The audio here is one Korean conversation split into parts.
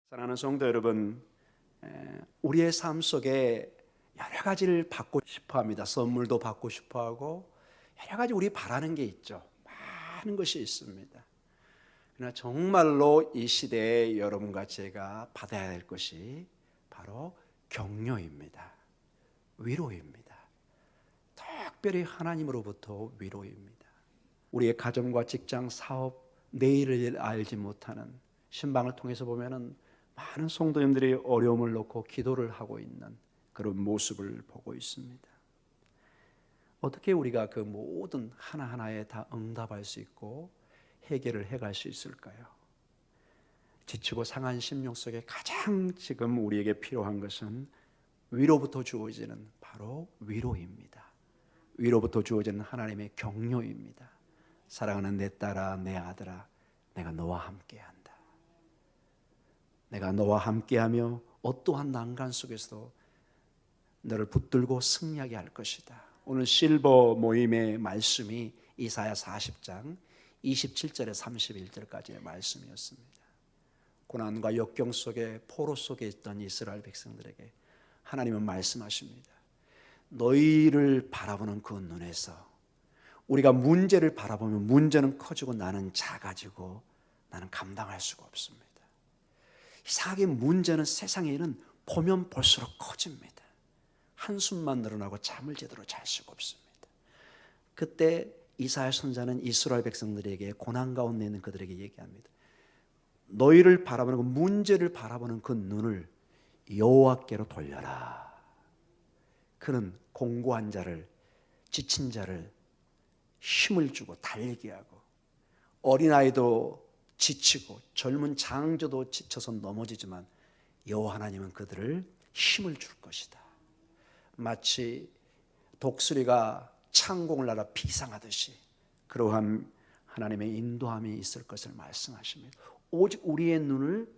사랑하는 성도 여러분, 우리의 삶 속에 여러 가지를 받고 싶어 합니다. 선물도 받고 싶어 하고 여러 가지 우리 바라는 게 있죠. 많은 것이 있습니다. 그러나 정말로 이 시대에 여러분과 제가 받아야 할 것이 바로 격려입니다. 위로입니다. 특별히 하나님으로부터 위로입니다. 우리의 가정과 직장, 사업, 내일을 알지 못하는 신방을 통해서 보면은 많은 성도님들이 어려움을 놓고 기도를 하고 있는 그런 모습을 보고 있습니다. 어떻게 우리가 그 모든 하나하나에 다 응답할 수 있고 해결을 해갈 수 있을까요? 지치고 상한 심령 속에 가장 지금 우리에게 필요한 것은 위로부터 주어지는 바로 위로입니다. 위로부터 주어지는 하나님의 격려입니다. 사랑하는 내 딸아, 내 아들아, 내가 너와 함께한다. 내가 너와 함께하며 어떠한 난간 속에서도 너를 붙들고 승리하게 할 것이다. 오늘 실버 모임의 말씀이 이사야 40장 27절에 31절까지의 말씀이었습니다. 고난과 역경 속에 포로 속에 있던 이스라엘 백성들에게 하나님은 말씀하십니다. 너희를 바라보는 그 눈에서 우리가 문제를 바라보면 문제는 커지고 나는 작아지고 나는 감당할 수가 없습니다. 이상하게 문제는 세상에 있는 보면 볼수록 커집니다. 한숨만 늘어나고 잠을 제대로 잘 수가 없습니다. 그때 이사야 선지자는 이스라엘 백성들에게 고난 가운데 있는 그들에게 얘기합니다. 너희를 바라보는 그 문제를 바라보는 그 눈을 여호와께로 돌려라. 그는 공고한 자를, 지친 자를 힘을 주고 달리게 하고 어린아이도 지치고 젊은 장저도 지쳐서 넘어지지만 여호와 하나님은 그들을 힘을 줄 것이다. 마치 독수리가 창공을 날아 비상하듯이 그러한 하나님의 인도함이 있을 것을 말씀하십니다. 오직 우리의 눈을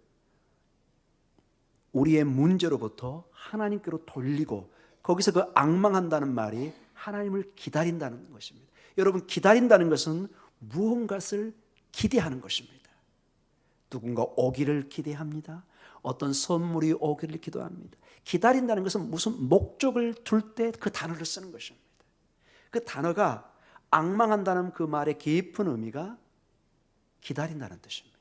우리의 문제로부터 하나님께로 돌리고 거기서 그 앙망한다는 말이 하나님을 기다린다는 것입니다. 여러분, 기다린다는 것은 무언가를 기대하는 것입니다. 누군가 오기를 기대합니다. 어떤 선물이 오기를 기도합니다. 기다린다는 것은 무슨 목적을 둘 때 그 단어를 쓰는 것입니다. 그 단어가 앙망한다는 그 말의 깊은 의미가 기다린다는 뜻입니다.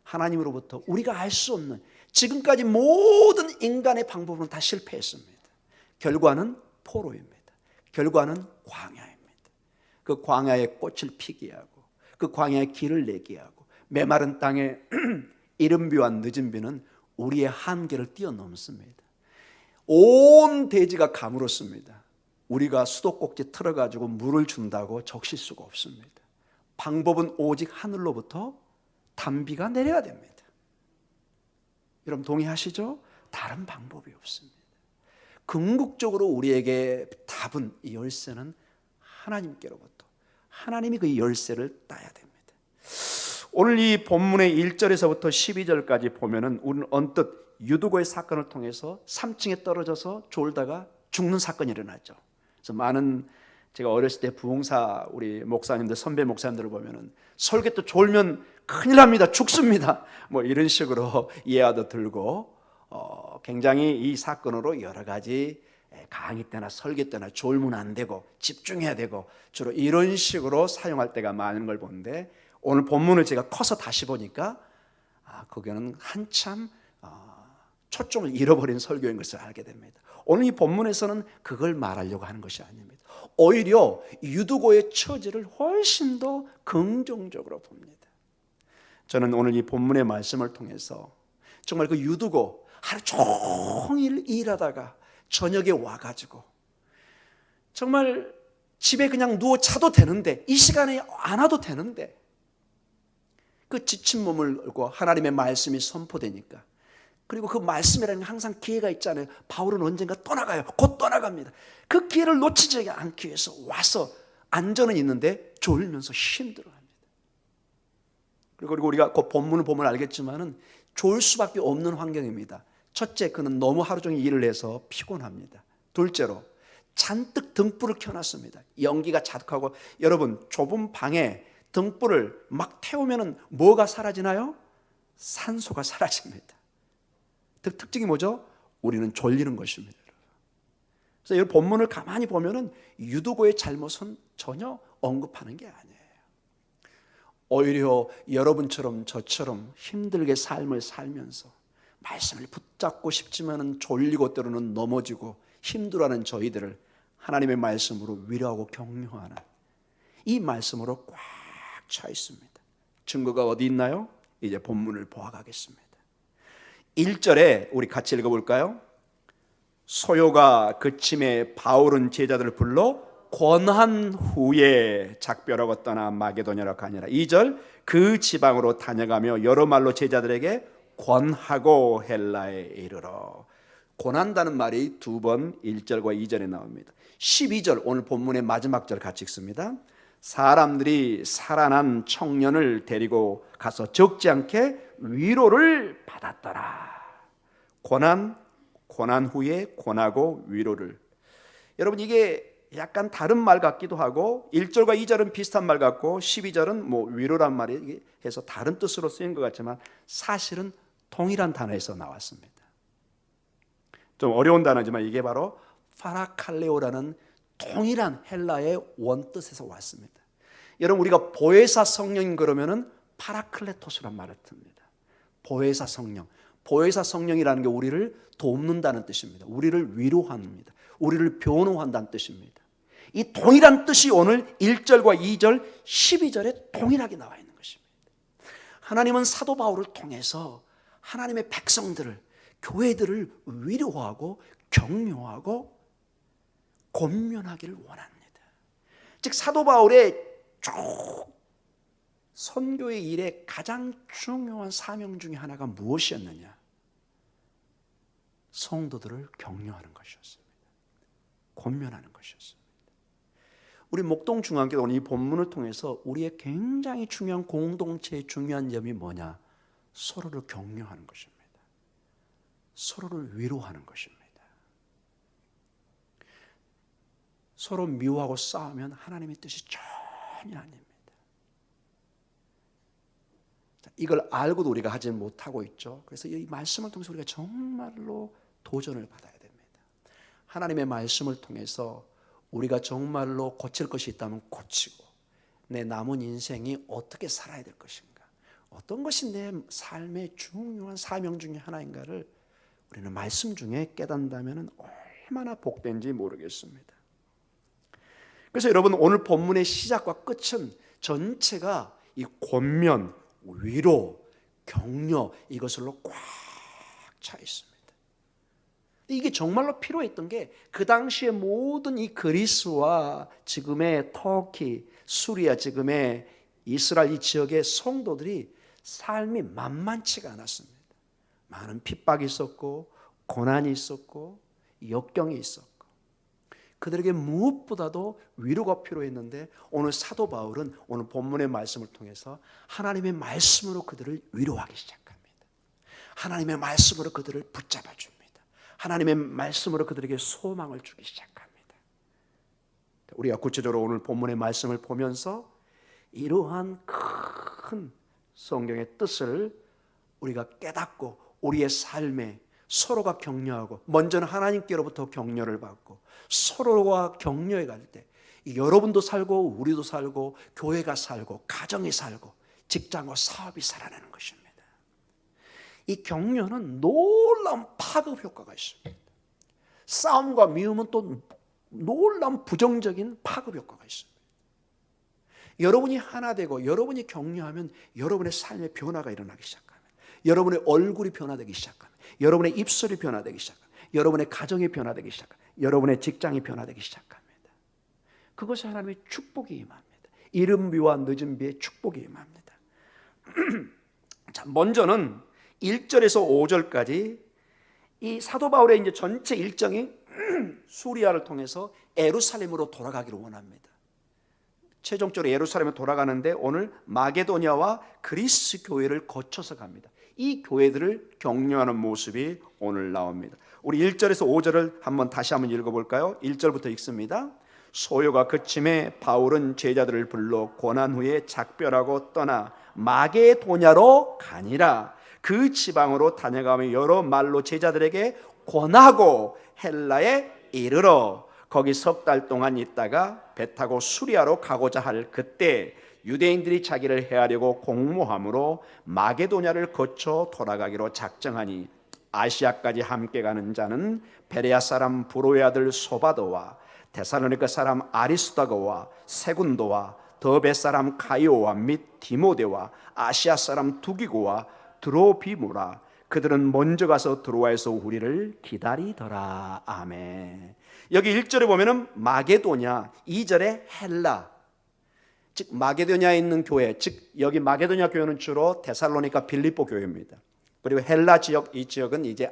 하나님으로부터 우리가 알 수 없는 지금까지 모든 인간의 방법은 다 실패했습니다. 결과는 포로입니다. 결과는 광야입니다. 그 광야의 꽃을 피게 하고 그 광야의 길을 내게 하고 메마른 땅에 이른 비와 늦은 비는 우리의 한계를 뛰어넘습니다. 온 대지가 가물었습니다. 우리가 수도꼭지 틀어가지고 물을 준다고 적실 수가 없습니다. 방법은 오직 하늘로부터 단비가 내려야 됩니다. 여러분 동의하시죠? 다른 방법이 없습니다. 궁극적으로 우리에게 답은, 이 열쇠는 하나님께로부터, 하나님이 그 열쇠를 따야 됩니다. 오늘 이 본문의 1절에서부터 12절까지 보면은 우리는 언뜻 유두고의 사건을 통해서 3층에 떨어져서 졸다가 죽는 사건이 일어났죠. 그래서 많은, 제가 어렸을 때 부흥사 우리 목사님들, 선배 목사님들을 보면은 설교 때 졸면 큰일 납니다, 죽습니다, 뭐 이런 식으로 예화도 들고 굉장히 이 사건으로 여러 가지 강의 때나 설교 때나 졸면 안 되고 집중해야 되고 주로 이런 식으로 사용할 때가 많은 걸 보는데, 오늘 본문을 제가 커서 다시 보니까 거기는 한참 초점을 잃어버린 설교인 것을 알게 됩니다. 오늘 이 본문에서는 그걸 말하려고 하는 것이 아닙니다. 오히려 유두고의 처지를 훨씬 더 긍정적으로 봅니다. 저는 오늘 이 본문의 말씀을 통해서 정말 그 유두고 하루 종일 일하다가 저녁에 와가지고 정말 집에 그냥 누워 자도 되는데, 이 시간에 안 와도 되는데 그 지친 몸을 걸고 하나님의 말씀이 선포되니까, 그리고 그 말씀이라는 게 항상 기회가 있잖아요. 바울은 언젠가 떠나가요. 곧 떠나갑니다. 그 기회를 놓치지 않기 위해서 와서 안전은 있는데 졸면서 힘들어합니다. 그리고 우리가 그 본문을 보면 알겠지만은 졸 수밖에 없는 환경입니다. 첫째, 그는 너무 하루 종일 일을 해서 피곤합니다. 둘째로 잔뜩 등불을 켜놨습니다. 연기가 자욱하고, 여러분 좁은 방에 등불을 막 태우면 뭐가 사라지나요? 산소가 사라집니다. 특징이 뭐죠? 우리는 졸리는 것입니다. 그래서 이 본문을 가만히 보면은 유두고의 잘못은 전혀 언급하는 게 아니에요. 오히려 여러분처럼 저처럼 힘들게 삶을 살면서 말씀을 붙잡고 싶지만은 졸리고 때로는 넘어지고 힘들어하는 저희들을 하나님의 말씀으로 위로하고 격려하는 이 말씀으로 꽉 차 있습니다. 증거가 어디 있나요? 이제 본문을 보아가겠습니다. 1절에 우리 같이 읽어볼까요? 소요가 그침에 바울은 제자들을 불러 권한 후에 작별하고 떠나 마게도냐로 가니라. 2절 그 지방으로 다녀가며 여러 말로 제자들에게 권하고 헬라에 이르러. 권한다는 말이 두 번 1절과 2절에 나옵니다. 12절 오늘 본문의 마지막 절 같이 읽습니다. 사람들이 살아난 청년을 데리고 가서 적지 않게 위로를 받았더라. 권한 후에 권하고 위로를. 여러분 이게 약간 다른 말 같기도 하고 1절과 2절은 비슷한 말 같고 12절은 뭐 위로란 말이 해서 다른 뜻으로 쓰인 것 같지만 사실은 동일한 단어에서 나왔습니다. 좀 어려운 단어지만 이게 바로 파라칼레오라는 동일한 헬라의 원뜻에서 왔습니다. 여러분 우리가 보혜사 성령인 그러면은 파라클레토스란 말을 듭니다. 보혜사 성령. 보혜사 성령이라는 게 우리를 돕는다는 뜻입니다. 우리를 위로합니다. 우리를 변호한다는 뜻입니다. 이 동일한 뜻이 오늘 1절과 2절, 12절에 동일하게 나와 있는 것입니다. 하나님은 사도 바울을 통해서 하나님의 백성들을, 교회들을 위로하고 격려하고 권면하기를 원합니다. 즉 사도 바울의 쭉 선교의 일에 가장 중요한 사명 중에 하나가 무엇이었느냐? 성도들을 격려하는 것이었습니다. 권면하는 것이었습니다. 우리 목동중앙교회 오늘 이 본문을 통해서 우리의 굉장히 중요한 공동체의 중요한 점이 뭐냐? 서로를 격려하는 것입니다. 서로를 위로하는 것입니다. 서로 미워하고 싸우면 하나님의 뜻이 전혀 아닙니다. 이걸 알고도 우리가 하지 못하고 있죠. 그래서 이 말씀을 통해서 우리가 정말로 도전을 받아야 됩니다. 하나님의 말씀을 통해서 우리가 정말로 고칠 것이 있다면 고치고 내 남은 인생이 어떻게 살아야 될 것인가, 어떤 것이 내 삶의 중요한 사명 중에 하나인가를 우리는 말씀 중에 깨닫는다면 얼마나 복된지 모르겠습니다. 그래서 여러분 오늘 본문의 시작과 끝은 전체가 이 권면, 위로, 격려 이것으로 꽉 차 있습니다. 이게 정말로 필요했던 게 그 당시에 모든 이 그리스와 지금의 터키, 수리아, 지금의 이스라엘 이 지역의 성도들이 삶이 만만치가 않았습니다. 많은 핍박이 있었고 고난이 있었고 역경이 있었고 그들에게 무엇보다도 위로가 필요했는데 오늘 사도 바울은 오늘 본문의 말씀을 통해서 하나님의 말씀으로 그들을 위로하기 시작합니다. 하나님의 말씀으로 그들을 붙잡아 줍니다. 하나님의 말씀으로 그들에게 소망을 주기 시작합니다. 우리가 구체적으로 오늘 본문의 말씀을 보면서 이러한 큰 성경의 뜻을 우리가 깨닫고 우리의 삶에 서로가 격려하고 먼저는 하나님께로부터 격려를 받고 서로가 격려해 갈 때 여러분도 살고 우리도 살고 교회가 살고 가정이 살고 직장과 사업이 살아나는 것입니다. 이 격려는 놀라운 파급 효과가 있습니다. 싸움과 미움은 또 놀라운 부정적인 파급 효과가 있습니다. 여러분이 하나 되고 여러분이 격려하면 여러분의 삶의 변화가 일어나기 시작합니다. 여러분의 얼굴이 변화되기 시작합니다. 여러분의 입술이 변화되기 시작합니다. 여러분의 가정이 변화되기 시작합니다. 여러분의 직장이 변화되기 시작합니다. 그것이 하나님의 축복이 임합니다. 이른 비와 늦은 비의 축복이 임합니다. 자, 먼저는 1절에서 5절까지 이 사도 바울의 이제 전체 일정이 수리아를 통해서 예루살렘으로 돌아가기를 원합니다. 최종적으로 예루살렘에 돌아가는데 오늘 마게도냐와 그리스 교회를 거쳐서 갑니다. 이 교회들을 격려하는 모습이 오늘 나옵니다. 우리 1절에서 5절을 다시 한번 읽어볼까요? 1절부터 읽습니다. 소요가 그침에 바울은 제자들을 불러 고난 후에 작별하고 떠나 마게도냐로 가니라. 그 지방으로 다녀가며 여러 말로 제자들에게 권하고 헬라에 이르러 거기 석 달 동안 있다가 배 타고 수리아로 가고자 할 그때 유대인들이 자기를 해하려고 공모함으로 마게도냐를 거쳐 돌아가기로 작정하니 아시아까지 함께 가는 자는 베레아 사람 브로의 아들 소바도와 데살로니가 사람 아리스다고와 세군도와 더베 사람 가이오와 및 디모데와 아시아 사람 두기고와 드로비무라. 그들은 먼저 가서 드로아에서 우리를 기다리더라. 아멘. 여기 1절에 보면은 마게도냐, 2절에 헬라, 즉 마게도냐에 있는 교회, 즉 여기 마게도냐 교회는 주로 데살로니가 빌립보 교회입니다. 그리고 헬라 지역, 이 지역은 이제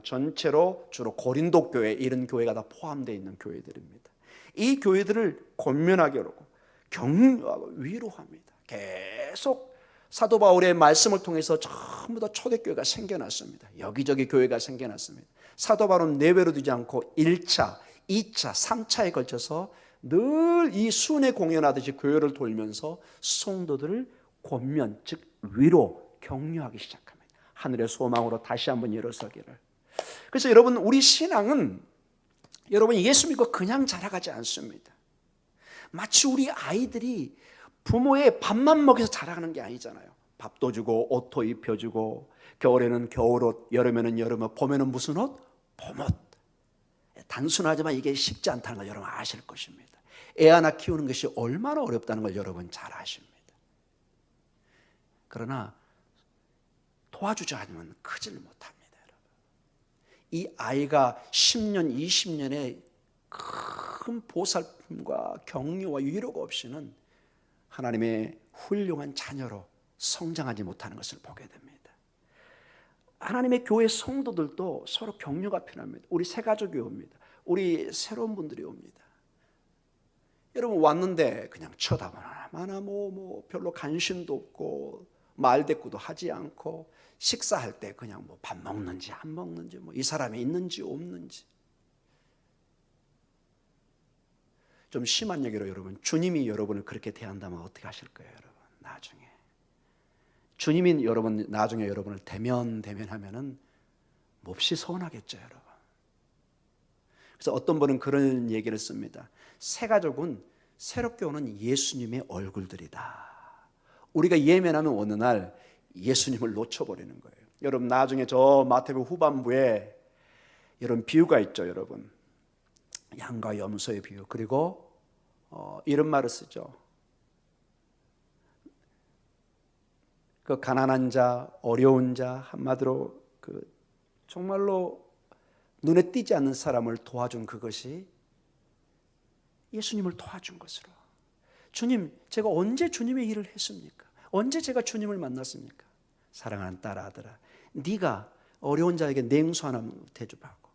전체로 주로 고린도 교회, 이런 교회가 다 포함되어 있는 교회들입니다. 이 교회들을 권면하게 하고 격려하고 위로합니다. 계속 사도 바울의 말씀을 통해서 전부 다 초대교회가 생겨났습니다. 여기저기 교회가 생겨났습니다. 사도 바울은 내외로 두지 않고 1차, 2차, 3차에 걸쳐서 늘 이 순회 공연하듯이 교회를 돌면서 성도들을 권면, 즉 위로, 격려하기 시작합니다. 하늘의 소망으로 다시 한번 일어서기를. 그래서 여러분, 우리 신앙은 여러분 예수 믿고 그냥 자라가지 않습니다. 마치 우리 아이들이 부모의 밥만 먹여서 자라가는 게 아니잖아요. 밥도 주고 옷도 입혀주고, 겨울에는 겨울옷, 여름에는 여름옷, 봄에는 무슨 옷? 봄옷. 단순하지만 이게 쉽지 않다는 걸 여러분 아실 것입니다. 애 하나 키우는 것이 얼마나 어렵다는 걸 여러분 잘 아십니다. 그러나 도와주지 않으면 크질 못합니다. 여러분. 이 아이가 10년, 20년의 큰 보살핌과 격려와 위로가 없이는 하나님의 훌륭한 자녀로 성장하지 못하는 것을 보게 됩니다. 하나님의 교회 성도들도 서로 격려가 필요합니다. 우리 새가족이 옵니다. 우리 새로운 분들이 옵니다. 여러분 왔는데 그냥 쳐다보나 뭐 별로 관심도 없고 말대꾸도 하지 않고, 식사할 때 그냥 뭐 밥 먹는지 안 먹는지, 뭐 이 사람이 있는지 없는지. 좀 심한 얘기로 여러분, 주님이 여러분을 그렇게 대한다면 어떻게 하실 거예요, 여러분? 나중에 주님이 여러분 나중에 여러분을 대면하면은 몹시 서운하겠죠, 여러분. 그래서 어떤 분은 그런 얘기를 씁니다. 새 가족은 새롭게 오는 예수님의 얼굴들이다. 우리가 예면하면 어느 날 예수님을 놓쳐버리는 거예요. 여러분 나중에 저 마태복음 후반부에 이런 비유가 있죠, 여러분. 양과 염소의 비유. 그리고 이런 말을 쓰죠. 그 가난한 자, 어려운 자, 한마디로 그 정말로 눈에 띄지 않는 사람을 도와준 그것이 예수님을 도와준 것으로. 주님, 제가 언제 주님의 일을 했습니까? 언제 제가 주님을 만났습니까? 사랑하는 딸, 아들아, 네가 어려운 자에게 냉수 하나 대접하고,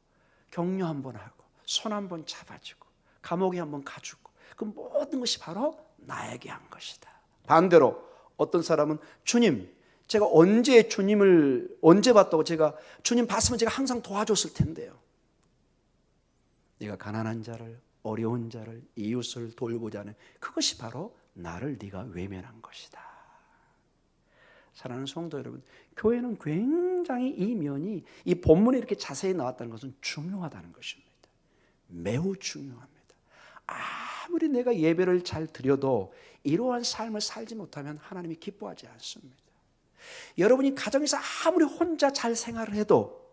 격려 한번 하고, 손 한번 잡아주고, 감옥에 한번 가주고, 그 모든 것이 바로 나에게 한 것이다. 반대로 어떤 사람은 주님, 제가 언제 주님을 언제 봤다고, 제가 주님 봤으면 제가 항상 도와줬을 텐데요. 네가 가난한 자를, 어려운 자를, 이웃을 돌보자 하는 그것이 바로 나를 네가 외면한 것이다. 사랑하는 성도 여러분, 교회는 굉장히 이 면이, 이 본문에 이렇게 자세히 나왔다는 것은 중요하다는 것입니다. 매우 중요합니다. 아무리 내가 예배를 잘 드려도 이러한 삶을 살지 못하면 하나님이 기뻐하지 않습니다. 여러분이 가정에서 아무리 혼자 잘 생활을 해도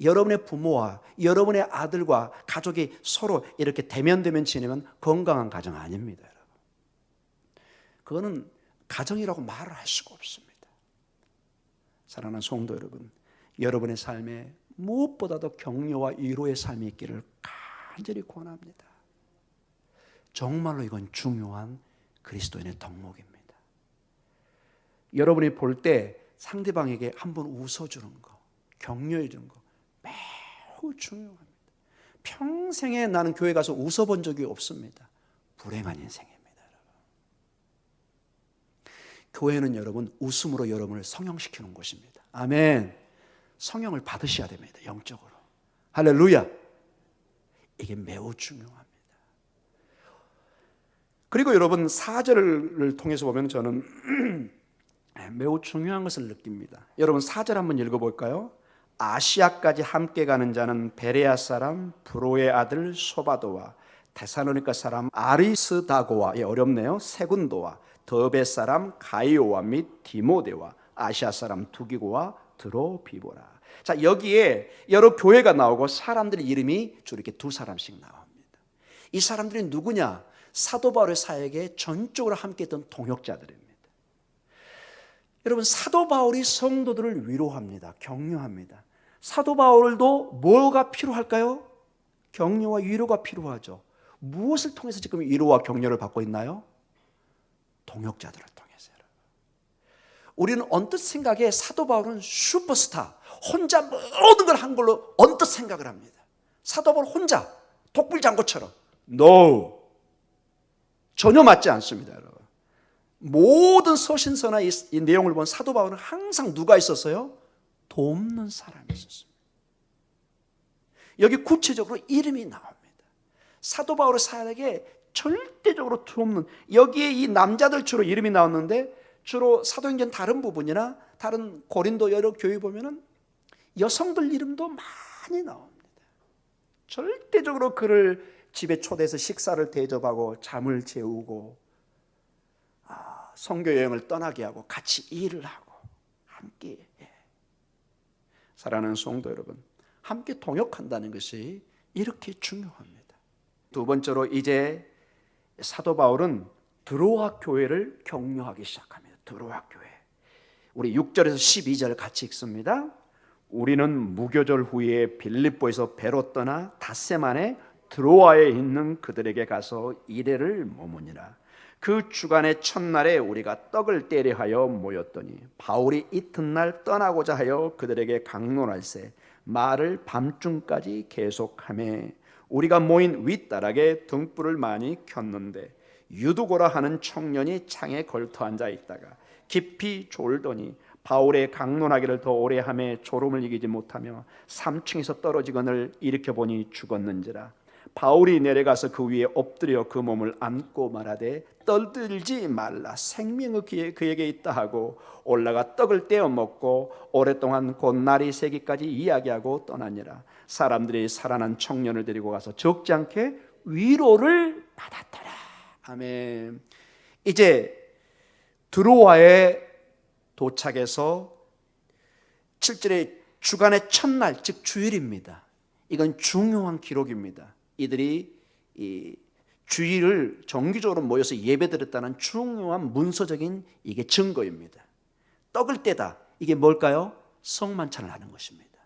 여러분의 부모와 여러분의 아들과 가족이 서로 이렇게 대면대면 지내면 건강한 가정 아닙니다, 여러분. 그거는 가정이라고 말을 할 수가 없습니다. 사랑하는 성도 여러분, 여러분의 삶에 무엇보다도 격려와 위로의 삶이 있기를 간절히 권합니다. 정말로 이건 중요한 그리스도인의 덕목입니다. 여러분이 볼 때 상대방에게 한번 웃어주는 거, 격려해 주는 거 매우 중요합니다. 평생에 나는 교회 가서 웃어본 적이 없습니다. 불행한 인생입니다, 여러분. 교회는 여러분 웃음으로 여러분을 성형시키는 곳입니다. 아멘. 성형을 받으셔야 됩니다, 영적으로. 할렐루야. 이게 매우 중요합니다. 그리고 여러분 4절을 통해서 보면 저는 매우 중요한 것을 느낍니다. 여러분 4절 한번 읽어볼까요? 아시아까지 함께 가는 자는 베레아 사람 브로의 아들 소바도와 데살로니가 사람 아리스다고와, 어렵네요, 세군도와 더베 사람 가이오와 및 디모데와 아시아 사람 두기고와 드로비보라. 자, 여기에 여러 교회가 나오고 사람들의 이름이 주로 이렇게 두 사람씩 나옵니다. 이 사람들이 누구냐? 사도 바울의 사역에 전적으로 함께했던 동역자들입니다. 여러분, 사도 바울이 성도들을 위로합니다. 격려합니다. 사도 바울도 뭐가 필요할까요? 격려와 위로가 필요하죠. 무엇을 통해서 지금 위로와 격려를 받고 있나요? 동역자들을 통해서요. 우리는 언뜻 생각에 사도 바울은 슈퍼스타, 혼자 모든 걸 한 걸로 언뜻 생각을 합니다. 사도 바울 혼자 독불장군처럼. No, 전혀 맞지 않습니다, 여러분. 모든 서신서나 이 내용을 본 사도 바울은 항상 누가 있었어요? 돕는 사람이 있었습니다. 여기 구체적으로 이름이 나옵니다. 사도 바울의 사역에 절대적으로 돕는, 여기에 이 남자들 주로 이름이 나왔는데 주로 사도행전 다른 부분이나 다른 고린도 여러 교회 보면은 여성들 이름도 많이 나옵니다. 절대적으로 그를 집에 초대해서 식사를 대접하고 잠을 재우고 선교 여행을 떠나게 하고 같이 일을 하고 함께. 사랑하는 성도 여러분, 함께 동역한다는 것이 이렇게 중요합니다. 두 번째로 이제 사도 바울은 드로아 교회를 격려하기 시작합니다. 드로아 교회. 우리 6절에서 12절 같이 읽습니다. 우리는 무교절 후에 빌립보에서 배로 떠나 닷새 안에 드로아에 있는 그들에게 가서 이레를 머무니라. 그 주간의 첫날에 우리가 떡을 떼려 하여 모였더니 바울이 이튿날 떠나고자 하여 그들에게 강론할세 말을 밤중까지 계속하며 우리가 모인 윗다락에 등불을 많이 켰는데 유두고라 하는 청년이 창에 걸터 앉아 있다가 깊이 졸더니 바울의 강론하기를 더 오래 하며 졸음을 이기지 못하며 3층에서 떨어지거늘 일으켜 보니 죽었는지라. 바울이 내려가서 그 위에 엎드려 그 몸을 안고 말하되 떨들지 말라, 생명이 그에게 있다 하고 올라가 떡을 떼어 먹고 오랫동안 곧 날이 새기까지 이야기하고 떠나니라. 사람들이 살아난 청년을 데리고 가서 적지 않게 위로를 받았더라. 아멘. 이제 드로아에 도착해서 7절에 주간의 첫날, 즉 주일입니다. 이건 중요한 기록입니다. 이들이 이 주일을 정기적으로 모여서 예배드렸다는 중요한 문서적인 이게 증거입니다. 떡을 떼다, 이게 뭘까요? 성만찬을 하는 것입니다.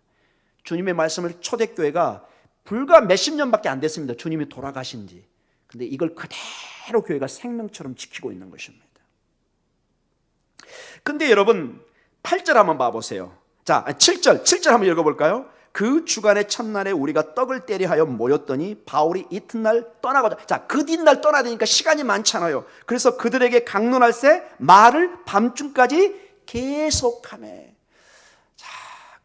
주님의 말씀을 초대교회가 불과 몇십 년밖에 안 됐습니다. 주님이 돌아가신 지. 근데 이걸 그대로 교회가 생명처럼 지키고 있는 것입니다. 근데 여러분 8절 한번 봐보세요. 자, 7절 한번 읽어볼까요? 그 주간의 첫날에 우리가 떡을 떼려 하여 모였더니 바울이 이튿날 떠나고자. 자, 그 뒷날 떠나야 되니까 시간이 많잖아요. 그래서 그들에게 강론할세 말을 밤중까지 계속하며. 자,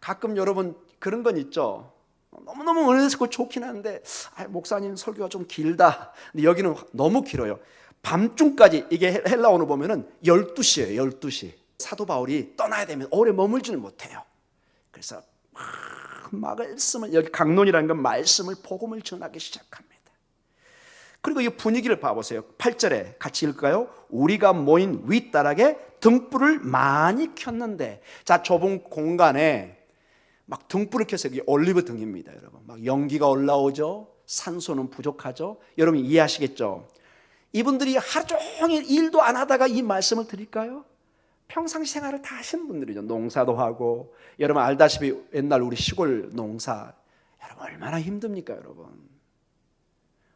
가끔 여러분 그런 건 있죠. 너무너무 은혜스럽고 좋긴 한데 목사님 설교가 좀 길다. 근데 여기는 너무 길어요. 밤중까지. 이게 헬라어로 보면은 12시예요. 12시. 사도 바울이 떠나야 되면 오래 머물지는 못해요. 그래서 말씀을, 여기 강론이라는 건 말씀을, 복음을 전하기 시작합니다. 그리고 이 분위기를 봐보세요. 8절에 같이 읽을까요? 우리가 모인 윗다락에 등불을 많이 켰는데. 자, 좁은 공간에 막 등불을 켜서, 이게 올리브 등입니다, 여러분. 막 연기가 올라오죠. 산소는 부족하죠. 여러분 이해하시겠죠? 이분들이 하루 종일 일도 안 하다가 이 말씀을 드릴까요? 평상시 생활을 다 하시는 분들이죠. 농사도 하고. 여러분 알다시피 옛날 우리 시골 농사, 여러분 얼마나 힘듭니까, 여러분?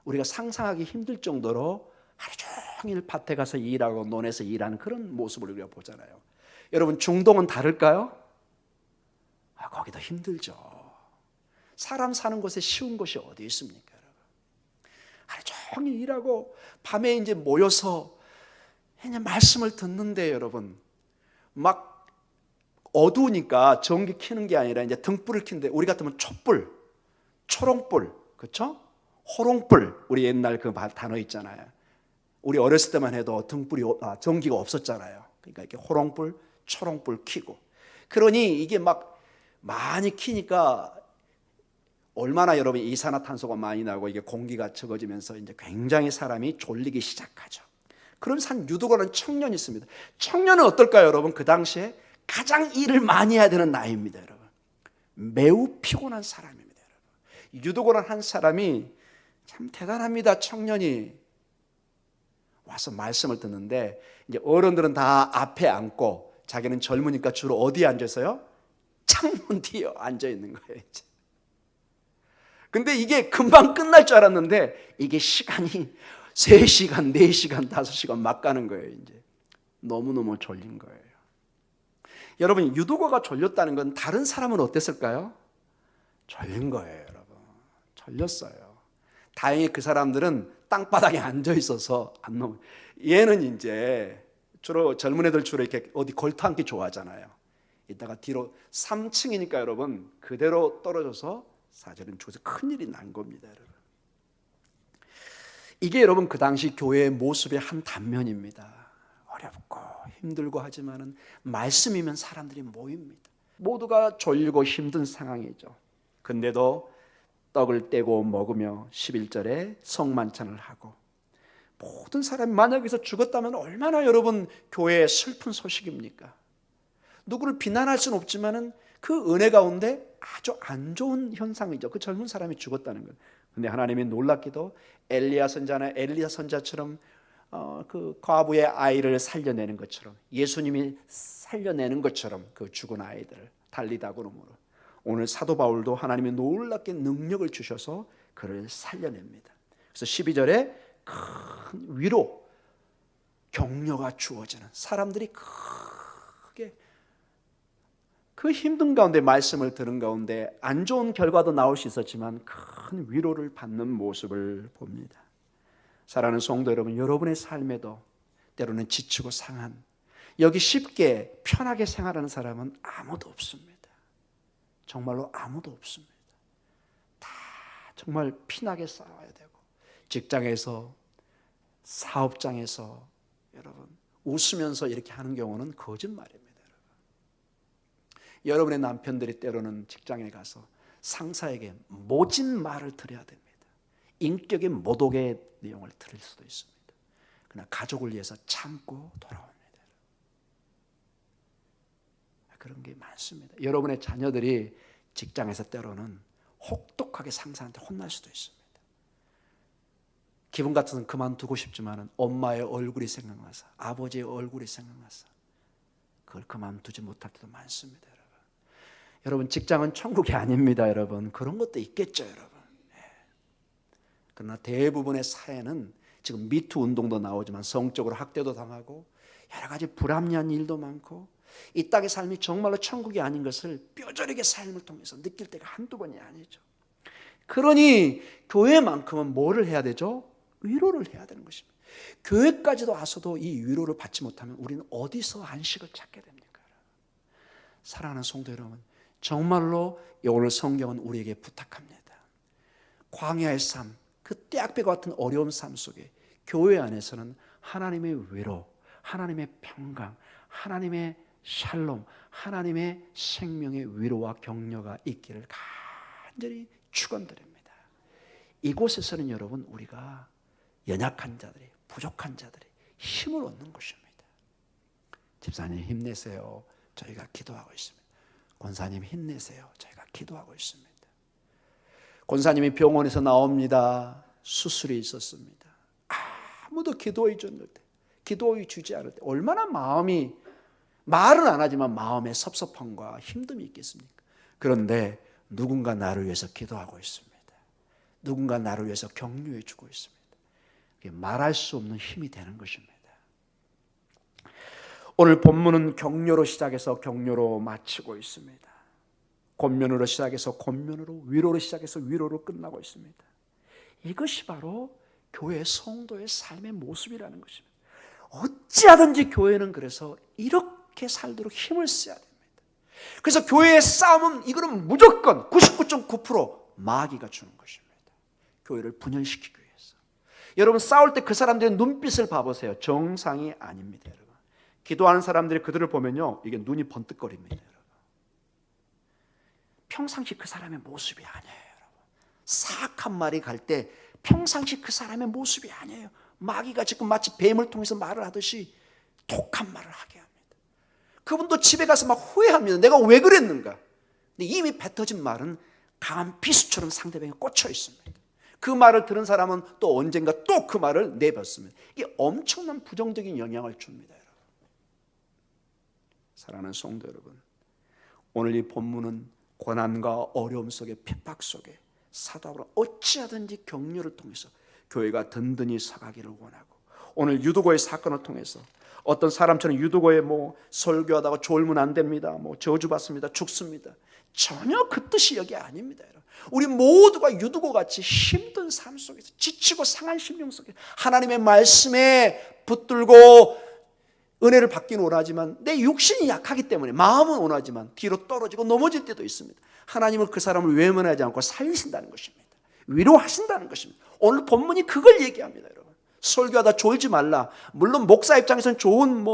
우리가 상상하기 힘들 정도로 하루 종일 밭에 가서 일하고 논에서 일하는 그런 모습을 우리가 보잖아요. 여러분 중동은 다를까요? 거기도 힘들죠. 사람 사는 곳에 쉬운 곳이 어디 있습니까, 여러분? 하루 종일 일하고 밤에 이제 모여서 그냥 말씀을 듣는데, 여러분 막 어두우니까 전기 켜는 게 아니라 이제 등불을 켜는데, 우리 같으면 촛불, 초롱불, 그렇죠? 호롱불, 우리 옛날 그 단어 있잖아요. 우리 어렸을 때만 해도 등불이 전기가 없었잖아요. 그러니까 이렇게 호롱불, 초롱불 켜고. 그러니 이게 막 많이 켜니까 얼마나 여러분 이산화탄소가 많이 나고 이게 공기가 적어지면서 이제 굉장히 사람이 졸리기 시작하죠. 그러면서 한 유도가는 청년이 있습니다. 청년은 어떨까요, 여러분? 그 당시에 가장 일을 많이 해야 되는 나이입니다, 여러분. 매우 피곤한 사람입니다, 여러분. 유도고란 한 사람이 참 대단합니다. 청년이 와서 말씀을 듣는데 이제 어른들은 다 앞에 앉고 자기는 젊으니까 주로 어디에 앉아서요? 창문 뒤에 앉아 있는 거예요, 이제. 근데 이게 금방 끝날 줄 알았는데 이게 시간이 3시간, 4시간, 5시간 막 가는 거예요, 이제. 너무너무 졸린 거예요. 여러분, 유도가가 졸렸다는 건 다른 사람은 어땠을까요? 졸린 거예요, 여러분. 졸렸어요. 다행히 그 사람들은 땅바닥에 앉아 있어서 안 넘어요. 얘는 이제 주로 젊은 애들 주로 이렇게 어디 걸터앉기 좋아하잖아요. 이따가 뒤로 3층이니까 여러분 그대로 떨어져서 사실은 죽어서 큰일이 난 겁니다, 여러분. 이게 여러분 그 당시 교회의 모습의 한 단면입니다. 어렵고 힘들고 하지만은 말씀이면 사람들이 모입니다. 모두가 졸리고 힘든 상황이죠. 근데도 떡을 떼고 먹으며 11절에 성만찬을 하고, 모든 사람이 만약 여기서 죽었다면 얼마나 여러분 교회의 슬픈 소식입니까? 누구를 비난할 수는 없지만은 그 은혜 가운데 아주 안 좋은 현상이죠. 그 젊은 사람이 죽었다는 것. 근데 하나님이 놀랍게도 엘리야 선자나 엘리야 선자처럼 그 과부의 아이를 살려내는 것처럼, 예수님이 살려내는 것처럼 그 죽은 아이들을 달리다 그러므로 오늘 사도 바울도 하나님이 놀랍게 능력을 주셔서 그를 살려냅니다. 그래서 12절에 큰 위로, 격려가 주어지는, 사람들이 크게 그 힘든 가운데 말씀을 들은 가운데 안 좋은 결과도 나올 수 있었지만 큰 위로를 받는 모습을 봅니다. 사랑하는 성도 여러분, 여러분의 삶에도 때로는 지치고 상한, 여기 쉽게 편하게 생활하는 사람은 아무도 없습니다. 정말로 아무도 없습니다. 다 정말 피나게 싸워야 되고, 직장에서, 사업장에서 여러분 웃으면서 이렇게 하는 경우는 거짓말입니다. 여러분의 남편들이 때로는 직장에 가서 상사에게 모진 말을 드려야 됩니다. 인격의 모독의 내용을 들을 수도 있습니다. 그러나 가족을 위해서 참고 돌아옵니다. 그런 게 많습니다. 여러분의 자녀들이 직장에서 때로는 혹독하게 상사한테 혼날 수도 있습니다. 기분 같아서는 그만두고 싶지만 엄마의 얼굴이 생각나서, 아버지의 얼굴이 생각나서 그걸 그만두지 못할 때도 많습니다. 여러분, 직장은 천국이 아닙니다, 여러분. 그런 것도 있겠죠, 여러분. 그러나 대부분의 사회는 지금 미투 운동도 나오지만 성적으로 학대도 당하고 여러 가지 불합리한 일도 많고, 이 땅의 삶이 정말로 천국이 아닌 것을 뼈저리게 삶을 통해서 느낄 때가 한두 번이 아니죠. 그러니 교회만큼은 뭐를 해야 되죠? 위로를 해야 되는 것입니다. 교회까지도 와서도 이 위로를 받지 못하면 우리는 어디서 안식을 찾게 됩니까? 사랑하는 성도 여러분, 정말로 오늘 성경은 우리에게 부탁합니다. 광야의 삶, 그 떼약볕과 같은 어려운 삶 속에 교회 안에서는 하나님의 위로, 하나님의 평강, 하나님의 샬롬, 하나님의 생명의 위로와 격려가 있기를 간절히 축원드립니다. 이곳에서는 여러분 우리가 연약한 자들이, 부족한 자들이 힘을 얻는 것입니다. 집사님 힘내세요. 저희가 기도하고 있습니다. 권사님 힘내세요. 저희가 기도하고 있습니다. 권사님이 병원에서 나옵니다. 수술이 있었습니다. 아무도 기도해 줬을 때, 기도해 주지 않을 때 얼마나 마음이, 말은 안 하지만 마음에 섭섭함과 힘듦이 있겠습니까? 그런데 누군가 나를 위해서 기도하고 있습니다. 누군가 나를 위해서 격려해 주고 있습니다. 그게 말할 수 없는 힘이 되는 것입니다. 오늘 본문은 격려로 시작해서 격려로 마치고 있습니다. 권면으로 시작해서 권면으로, 위로로 시작해서 위로로 끝나고 있습니다. 이것이 바로 교회 성도의 삶의 모습이라는 것입니다. 어찌하든지 교회는 그래서 이렇게 살도록 힘을 써야 됩니다. 그래서 교회의 싸움은 이거는 무조건 99.9% 마귀가 주는 것입니다. 교회를 분열시키기 위해서. 여러분 싸울 때 그 사람들의 눈빛을 봐보세요. 정상이 아닙니다, 여러분. 기도하는 사람들이 그들을 보면요, 이게 눈이 번뜩거립니다, 여러분. 평상시 그 사람의 모습이 아니에요, 여러분. 사악한 말이 갈 때 평상시 그 사람의 모습이 아니에요. 마귀가 지금 마치 뱀을 통해서 말을 하듯이 독한 말을 하게 합니다. 그분도 집에 가서 막 후회합니다. 내가 왜 그랬는가? 근데 이미 뱉어진 말은 강한 비수처럼 상대방에 꽂혀 있습니다. 그 말을 들은 사람은 또 언젠가 또 그 말을 내뱉습니다. 이게 엄청난 부정적인 영향을 줍니다, 여러분. 사랑하는 성도 여러분, 오늘 이 본문은 고난과 어려움 속에, 핍박 속에 사도 바울은 어찌하든지 격려를 통해서 교회가 든든히 서가기를 원하고, 오늘 유두고의 사건을 통해서 어떤 사람처럼 유두고에 설교하다가 졸면 안 됩니다, 저주받습니다, 죽습니다, 전혀 그 뜻이 여기 아닙니다, 여러분. 우리 모두가 유두고같이 힘든 삶 속에서 지치고 상한 심령 속에 하나님의 말씀에 붙들고 은혜를 받기는 원하지만 내 육신이 약하기 때문에 마음은 원하지만 뒤로 떨어지고 넘어질 때도 있습니다. 하나님은 그 사람을 외면하지 않고 살리신다는 것입니다. 위로하신다는 것입니다. 오늘 본문이 그걸 얘기합니다, 여러분. 설교하다 졸지 말라. 물론 목사 입장에서는 좋은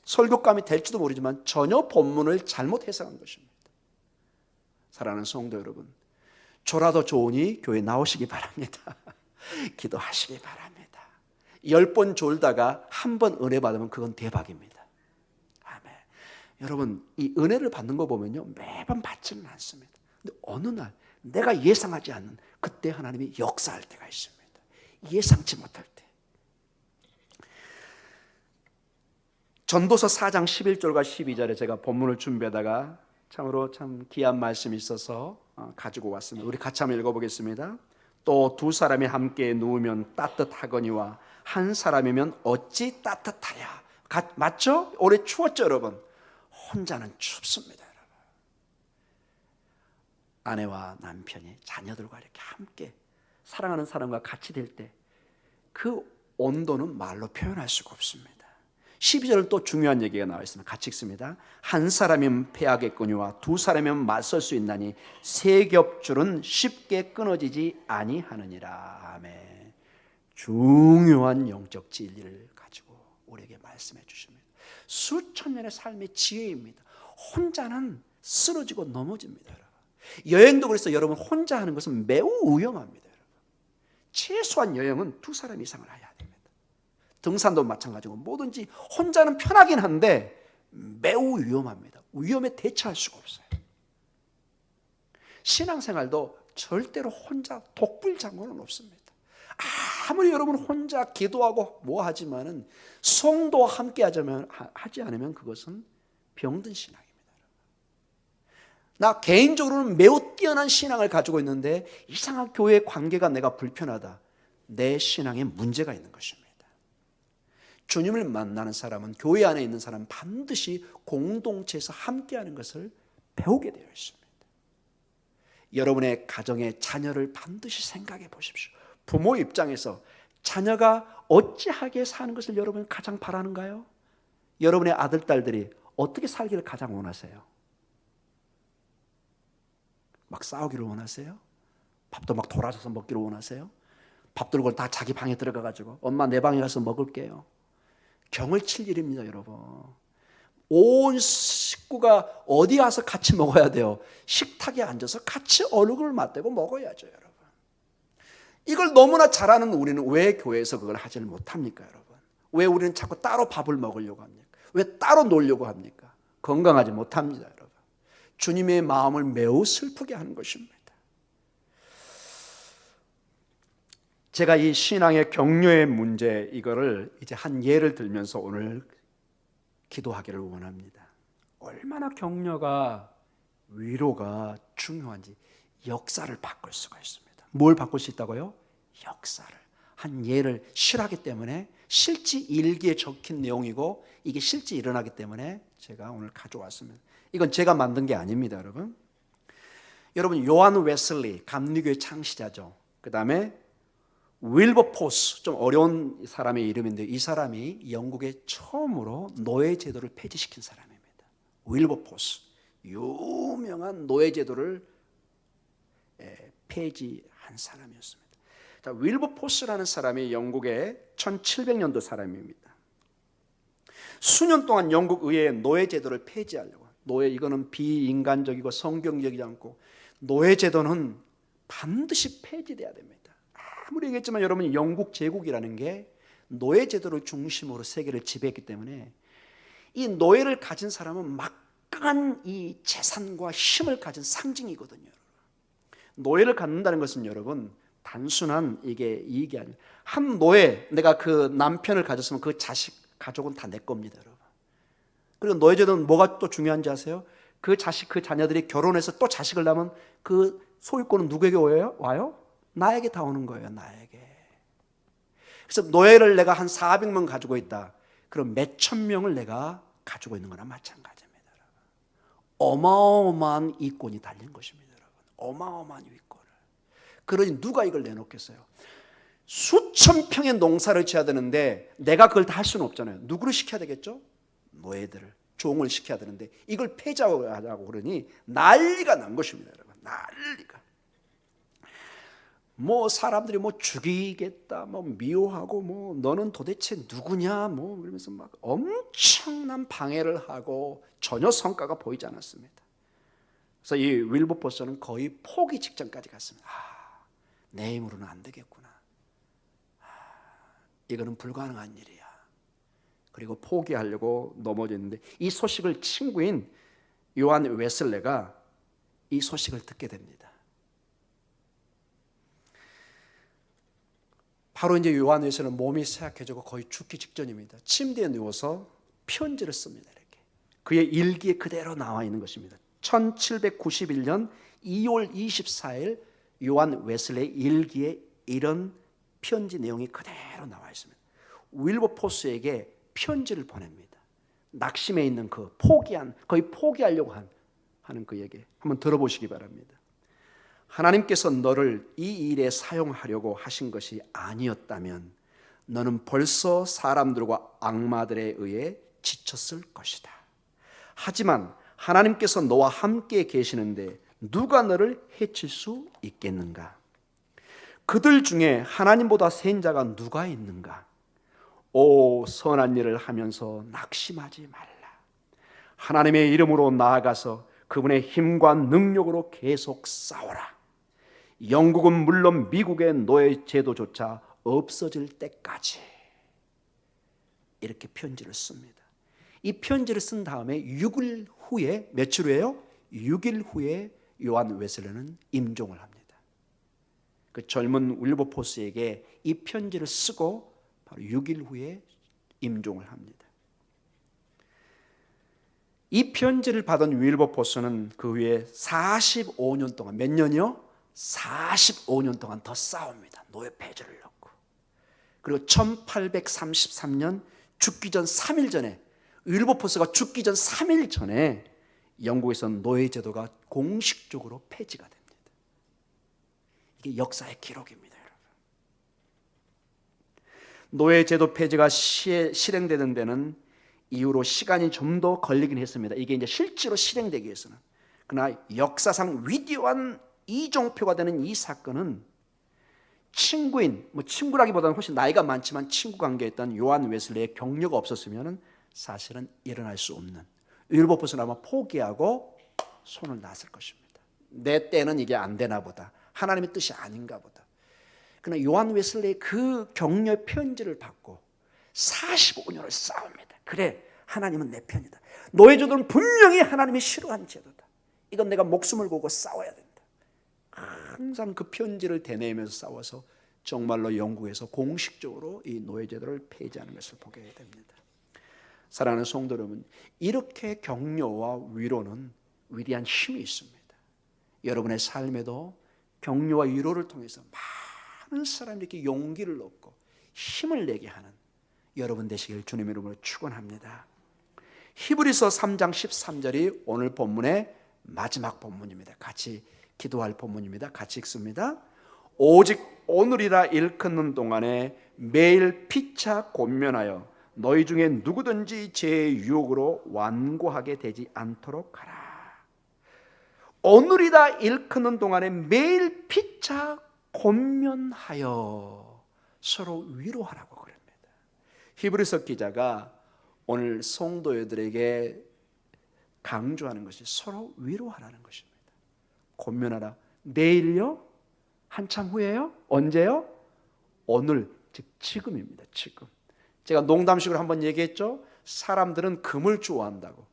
설교감이 될지도 모르지만 전혀 본문을 잘못 해석한 것입니다. 사랑하는 성도 여러분, 졸아도 좋으니 교회 나오시기 바랍니다. 기도하시기 바랍니다. 10번 졸다가 한 번 은혜 받으면 그건 대박입니다. 아멘. 여러분, 이 은혜를 받는 거 보면요, 매번 받지는 않습니다. 근데 어느 날 내가 예상하지 않는 그때 하나님이 역사할 때가 있습니다. 예상치 못할 때. 전도서 4장 11절과 12절에 제가 본문을 준비하다가 참으로 참 귀한 말씀이 있어서 가지고 왔습니다. 우리 같이 한번 읽어보겠습니다. 또 두 사람이 함께 누우면 따뜻하거니와 한 사람이면 어찌 따뜻하랴. 맞죠? 올해 추웠죠, 여러분? 혼자는 춥습니다, 여러분. 아내와 남편이 자녀들과 이렇게 함께 사랑하는 사람과 같이 될 때 그 온도는 말로 표현할 수가 없습니다. 12절은 또 중요한 얘기가 나와 있습니다. 같이 읽습니다. 한 사람이면 패하겠거니와 두 사람이면 맞설 수 있나니 세 겹줄은 쉽게 끊어지지 아니하느니라. 아멘. 중요한 영적 진리를 가지고 우리에게 말씀해 주십니다. 수천 년의 삶의 지혜입니다. 혼자는 쓰러지고 넘어집니다, 여러분. 여행도 그래서 여러분 혼자 하는 것은 매우 위험합니다, 여러분. 최소한 여행은 두 사람 이상을 해야 됩니다. 등산도 마찬가지고 뭐든지 혼자는 편하긴 한데 매우 위험합니다. 위험에 대처할 수가 없어요. 신앙생활도 절대로 혼자 독불장군은 없습니다. 아무리 여러분 혼자 기도하고 뭐 하지만은 성도와 함께 하지 않으면 그것은 병든 신앙입니다. 나 개인적으로는 매우 뛰어난 신앙을 가지고 있는데 이상한 교회 관계가 내가 불편하다. 내 신앙에 문제가 있는 것입니다. 주님을 만나는 사람은, 교회 안에 있는 사람은 반드시 공동체에서 함께하는 것을 배우게 되어 있습니다. 여러분의 가정의 자녀를 반드시 생각해 보십시오. 부모 입장에서 자녀가 어찌하게 사는 것을 여러분이 가장 바라는가요? 여러분의 아들, 딸들이 어떻게 살기를 가장 원하세요? 막 싸우기를 원하세요? 밥도 막 돌아서서 먹기를 원하세요? 밥 들고 다 자기 방에 들어가가지고 엄마 내 방에 가서 먹을게요. 경을 칠 일입니다, 여러분. 온 식구가 어디 가서 같이 먹어야 돼요? 식탁에 앉아서 같이 얼굴을 맞대고 먹어야죠, 여러분. 이걸 너무나 잘하는 우리는 왜 교회에서 그걸 하지를 못합니까, 여러분? 왜 우리는 자꾸 따로 밥을 먹으려고 합니까? 왜 따로 놀려고 합니까? 건강하지 못합니다, 여러분. 주님의 마음을 매우 슬프게 하는 것입니다. 제가 이 신앙의 격려의 문제, 이거를 이제 한 예를 들면서 오늘 기도하기를 원합니다. 얼마나 격려가, 위로가 중요한지 역사를 바꿀 수가 있습니다. 뭘 바꿀 수 있다고요? 역사를. 한 예를 실하기 때문에 실제 일기에 적힌 내용이고 이게 실제 일어나기 때문에 제가 오늘 가져왔습니다. 이건 제가 만든 게 아닙니다, 여러분. 여러분, 요한 웨슬리, 감리교의 창시자죠. 그 다음에 윌버포스, 좀 어려운 사람의 이름인데 이 사람이 영국에 처음으로 노예 제도를 폐지시킨 사람입니다. 윌버포스, 유명한 노예 제도를 폐지한 사람이었습니다. 자, 윌버포스라는 사람이 영국의 1700년도 사람입니다. 수년 동안 영국 의회에 노예 제도를 폐지하려고. 노예, 이거는 비인간적이고 성경적이지 않고, 노예 제도는 반드시 폐지돼야 됩니다. 아무리 얘기했지만 여러분, 영국 제국이라는 게 노예 제도를 중심으로 세계를 지배했기 때문에 이 노예를 가진 사람은 막강한 이 재산과 힘을 가진 상징이거든요. 노예를 갖는다는 것은 여러분, 단순한 이게 이익이 아니에요. 한 노예, 내가 그 남편을 가졌으면 그 자식, 가족은 다 내 겁니다, 여러분. 그리고 노예 제도는 뭐가 또 중요한지 아세요? 그 자식, 그 자녀들이 결혼해서 또 자식을 낳으면 그 소유권은 누구에게 와요? 나에게 다 오는 거예요, 나에게. 그래서 노예를 내가 한 400명 가지고 있다. 그럼 몇천 명을 내가 가지고 있는 거나 마찬가지입니다, 여러분. 어마어마한 이권이 달린 것입니다, 여러분. 어마어마한 이권을. 그러니 누가 이걸 내놓겠어요? 수천 평의 농사를 지어야 되는데 내가 그걸 다 할 수는 없잖아요. 누구를 시켜야 되겠죠? 노예들을, 종을 시켜야 되는데 이걸 폐지하자고 그러니 난리가 난 것입니다, 여러분. 난리가. 뭐 사람들이 뭐 죽이겠다, 뭐 미워하고, 뭐 너는 도대체 누구냐, 뭐 그러면서 막 엄청난 방해를 하고 전혀 성과가 보이지 않았습니다. 그래서 이 윌버포스는 거의 포기 직전까지 갔습니다. 내 힘으로는 안 되겠구나. 이거는 불가능한 일이야. 그리고 포기하려고 넘어졌는데, 이 소식을 친구인 요한 웨슬레가 이 소식을 듣게 됩니다. 바로 이제 요한 웨슬레는 몸이 쇠약해지고 거의 죽기 직전입니다. 침대에 누워서 편지를 씁니다. 이렇게 그의 일기에 그대로 나와 있는 것입니다. 1791년 2월 24일 요한 웨슬레의 일기에 이런 편지 내용이 그대로 나와 있습니다. 윌버포스에게 편지를 보냅니다. 낙심해 있는 그 포기한, 거의 포기하려고 하는 그에게 한번 들어보시기 바랍니다. 하나님께서 너를 이 일에 사용하려고 하신 것이 아니었다면 너는 벌써 사람들과 악마들에 의해 지쳤을 것이다. 하지만 하나님께서 너와 함께 계시는데 누가 너를 해칠 수 있겠는가? 그들 중에 하나님보다 센 자가 누가 있는가? 오, 선한 일을 하면서 낙심하지 말라. 하나님의 이름으로 나아가서 그분의 힘과 능력으로 계속 싸워라. 영국은 물론 미국의 노예 제도조차 없어질 때까지. 이렇게 편지를 씁니다. 이 편지를 쓴 다음에 6일 후에, 며칠 후에요? 6일 후에 요한 웨슬레는 임종을 합니다. 그 젊은 윌버포스에게 이 편지를 쓰고 바로 6일 후에 임종을 합니다. 이 편지를 받은 윌버포스는 그 후에 45년 동안, 몇 년이요? 45년 동안 더 싸웁니다. 노예 폐지를 놓고. 그리고 1833년 죽기 전 3일 전에, 윌버포스가 죽기 전 3일 전에 영국에서는 노예 제도가 공식적으로 폐지가 됩니다. 이게 역사의 기록입니다, 여러분. 노예 제도 폐지가 실행되는 데는 이후로 시간이 좀 더 걸리긴 했습니다. 이게 이제 실제로 실행되기 위해서는. 그러나 역사상 위대한 이종표가 되는 이 사건은 친구인, 뭐 친구라기보다는 훨씬 나이가 많지만 친구 관계였던 요한 웨슬레의 격려가 없었으면 사실은 일어날 수 없는, 윌버포스는 아마 포기하고 손을 놨을 것입니다. 내 때는 이게 안 되나 보다, 하나님의 뜻이 아닌가 보다. 그러나 요한 웨슬레의 그 격려 편지를 받고 45년을 싸웁니다. 그래, 하나님은 내 편이다. 노예 제도는 분명히 하나님이 싫어하는 제도다. 이건 내가 목숨을 걸고 싸워야 된다. 항상 그 편지를 되뇌이면서 싸워서 정말로 영국에서 공식적으로 이 노예 제도를 폐지하는 것을 보게 됩니다. 사랑하는 성도 여러분, 이렇게 격려와 위로는 위대한 힘이 있습니다. 여러분의 삶에도 격려와 위로를 통해서 많은 사람들에게 용기를 얻고 힘을 내게 하는 여러분 되시길 주님의 이름으로 축원합니다. 히브리서 3장 13절이 오늘 본문의 마지막 본문입니다. 같이 기도할 본문입니다. 같이 읽습니다. 오직 오늘이라 일컫는 동안에 매일 피차 권면하여 너희 중에 누구든지 제 유혹으로 완고하게 되지 않도록 하라. 오늘이다 일컫는 동안에 매일 피차 권면하여 서로 위로하라고 그럽니다. 히브리서 기자가 오늘 성도들에게 강조하는 것이 서로 위로하라는 것입니다. 권면하라. 내일요? 한참 후에요? 언제요? 오늘, 즉 지금입니다. 지금. 제가 농담식으로 한번 얘기했죠. 사람들은 금을 좋아한다고.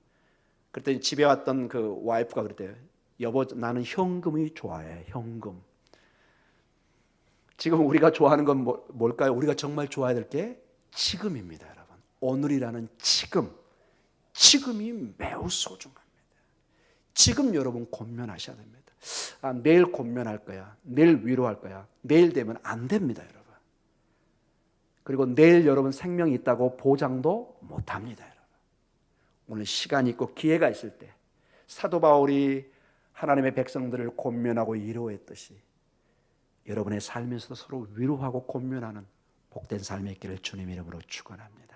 그랬더니 집에 왔던 그 와이프가 그랬대요. 여보, 나는 현금이 좋아해. 현금. 지금 우리가 좋아하는 건 뭘까요? 우리가 정말 좋아해야 될 게 지금입니다, 여러분. 오늘이라는 지금. 지금이 매우 소중합니다. 지금 여러분 권면하셔야 됩니다. 내일 권면할 거야. 내일 위로할 거야. 내일 되면 안 됩니다, 여러분. 그리고 내일 여러분 생명이 있다고 보장도 못 합니다, 여러분. 오늘 시간이 있고 기회가 있을 때 사도 바울이 하나님의 백성들을 권면하고 위로했듯이 여러분의 삶에서도 서로 위로하고 권면하는 복된 삶이 있기를 주님 이름으로 축원합니다.